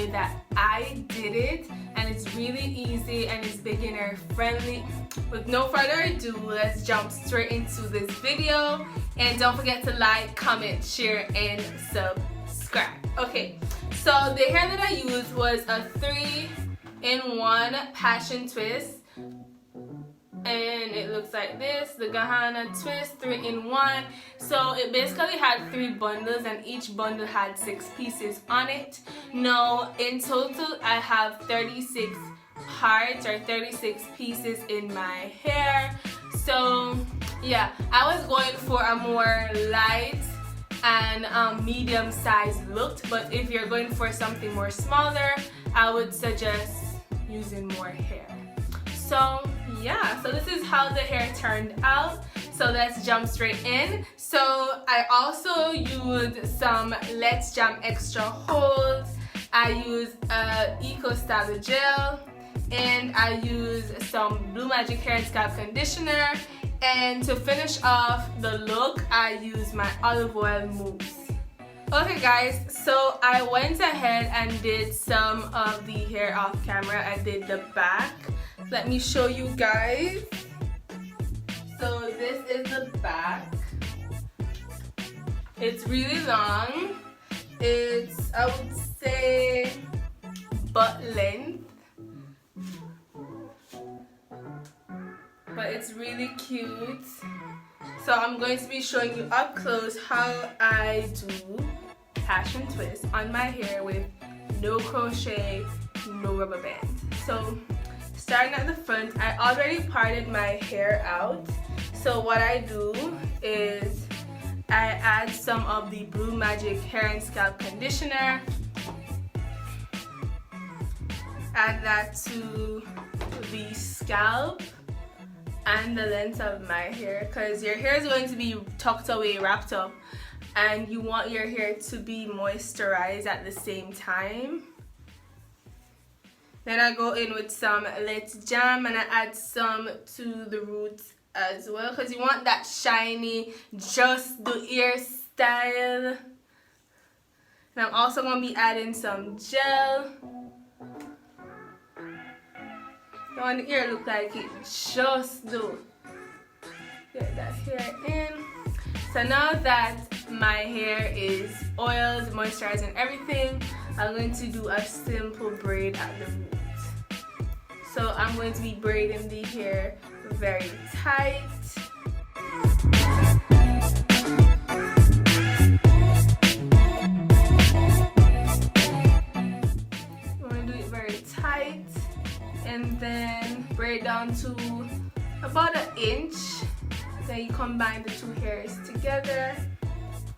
way that I did it, and it's really easy and it's beginner friendly. With no further ado, let's jump straight into this video, and don't forget to like, comment, share, and subscribe. Okay, so the hair that I used was a 3-in-1 passion twist, and it looks like this, the Ghana twist 3-in-1. So it basically had 3 bundles, and each bundle had 6 pieces on it. Now in total I have 36 parts or 36 pieces in my hair. So yeah, I was going for a more light and medium sized look, but if you're going for something more smaller, I would suggest using more hair. So yeah, so this is how the hair turned out. So let's jump straight in. So I also used some Let's Jam Extra Holds. I used Eco Style Gel, and I used some Blue Magic Hair and Scalp Conditioner. And to finish off the look, I used my olive oil mousse. Okay guys, so I went ahead and did some of the hair off camera. I did the back. Let me show you guys. So this is the back. It's really long. It's, I would say, butt length. But it's really cute. So I'm going to be showing you up close how I do passion twist on my hair with no crochet, no rubber band. So starting at the front, I already parted my hair out. So what I do is I add some of the Blue Magic Hair and Scalp Conditioner. Add that to the scalp and the length of my hair, because your hair is going to be tucked away, wrapped up, and you want your hair to be moisturized at the same time. Then I go in with some Let's Jam, and I add some to the roots as well, because you want that shiny, just the ear style. And I'm also going to be adding some gel. You want the ear look like it just do. Get that hair in. So now that my hair is oiled, moisturized, and everything, I'm going to do a simple braid at the root. So I'm going to be braiding the hair very tight. You want to do it very tight, and then braid down to about 1 inch. Then you combine the 2 hairs together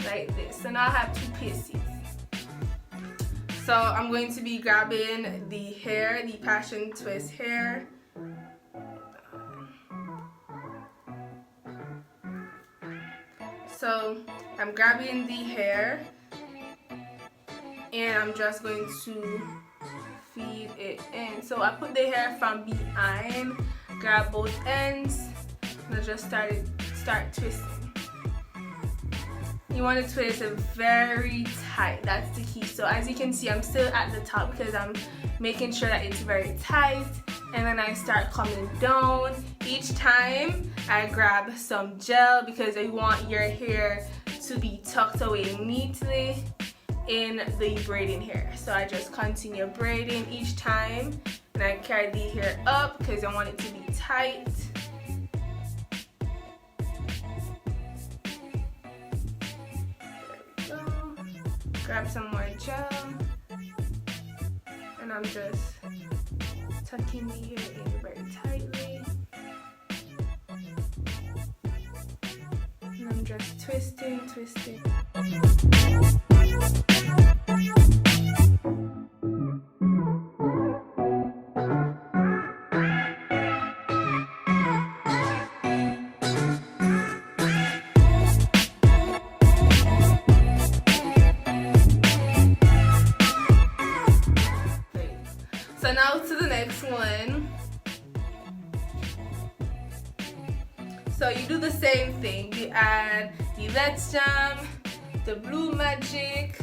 like this. So now I have 2 pieces. So I'm going to be grabbing the hair, the passion twist hair. So I'm grabbing the hair, and I'm just going to feed it in. So I put the hair from behind, grab both ends, and I just start twisting. You want to twist it very tight. That's the key. So as you can see, I'm still at the top because I'm making sure that it's very tight, and then I start coming down. Each time I grab some gel, because you want your hair to be tucked away neatly in the braiding hair. So I just continue braiding each time, and I carry the hair up because I want it to be tight. There we go. Grab some more gel, and I'm just tucking the hair in very tightly. And I'm just twisting. So now to the next one. So you do the same thing. You add the Let's Jam, the Blue Magic,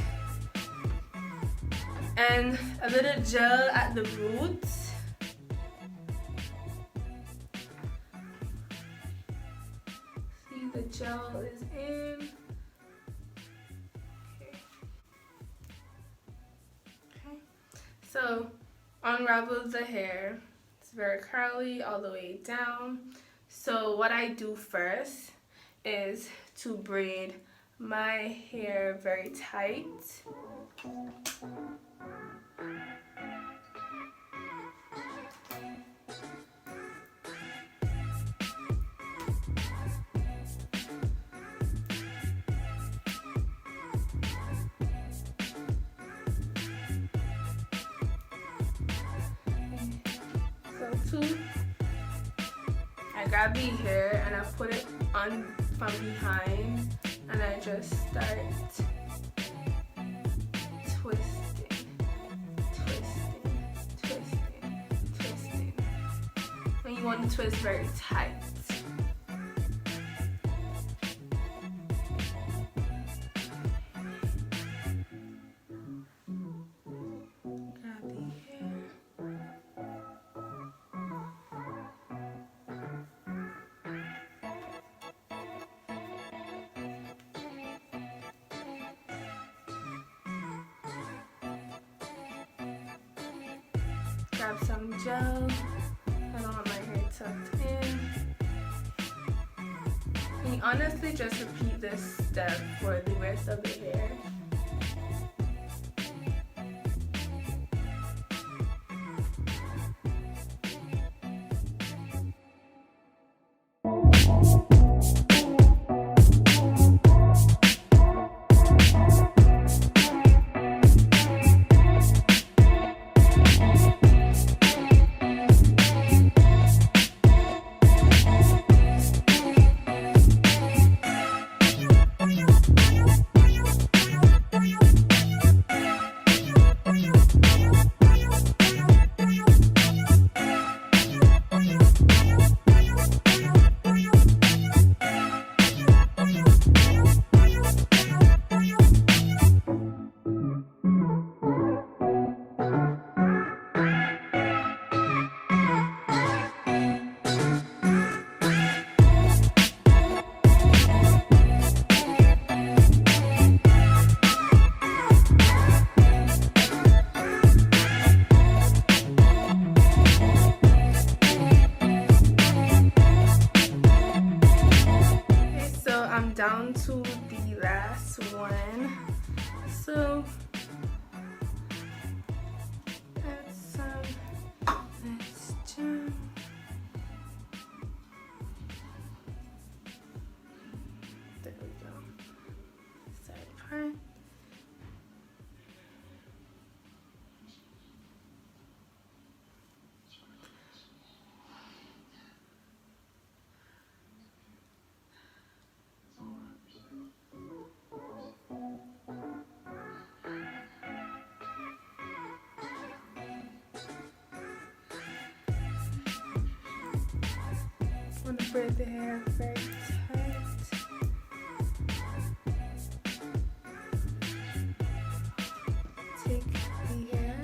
and a little gel at the roots. See, the gel is in. Okay. So unravel the hair. It's very curly all the way down. So what I do first is to braid my hair very tight. So I grab the hair and I put it on from behind and I just start twisting. And you want to twist very tight. Grab some gel. I don't want my hair tucked in. And you honestly just repeat this step for the rest of the hair. Down to the last one. So let's jump. There we go. Side part. I'm gonna braid the hair very tight. Take the hair.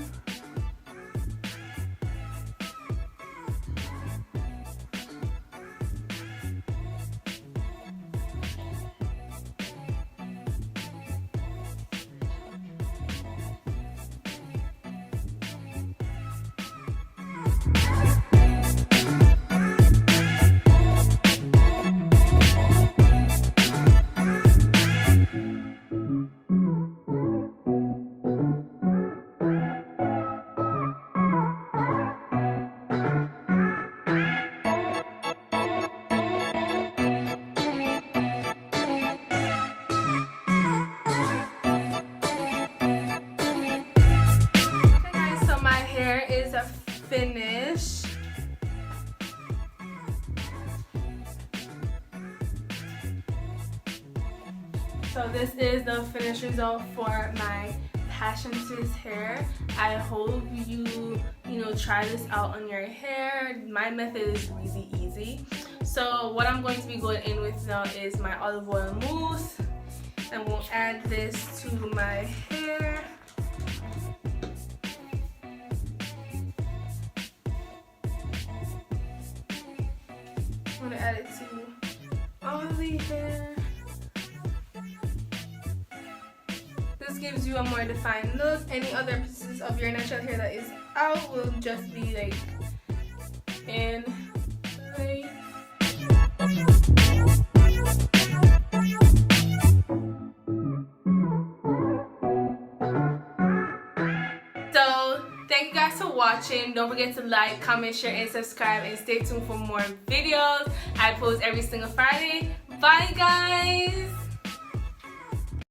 Finish. So this is the finished result for my passion twist hair. I hope you try this out on your hair. My method is really easy. So what I'm going to be going in with now is my olive oil mousse, and we'll add this to my hair. gonna add it to all the hair. This gives you a more defined look. Any other pieces of your natural hair that is out will just be like in place. So thank you guys for watching. Don't forget to like, comment, share, and subscribe, and stay tuned for more videos. I post every single Friday.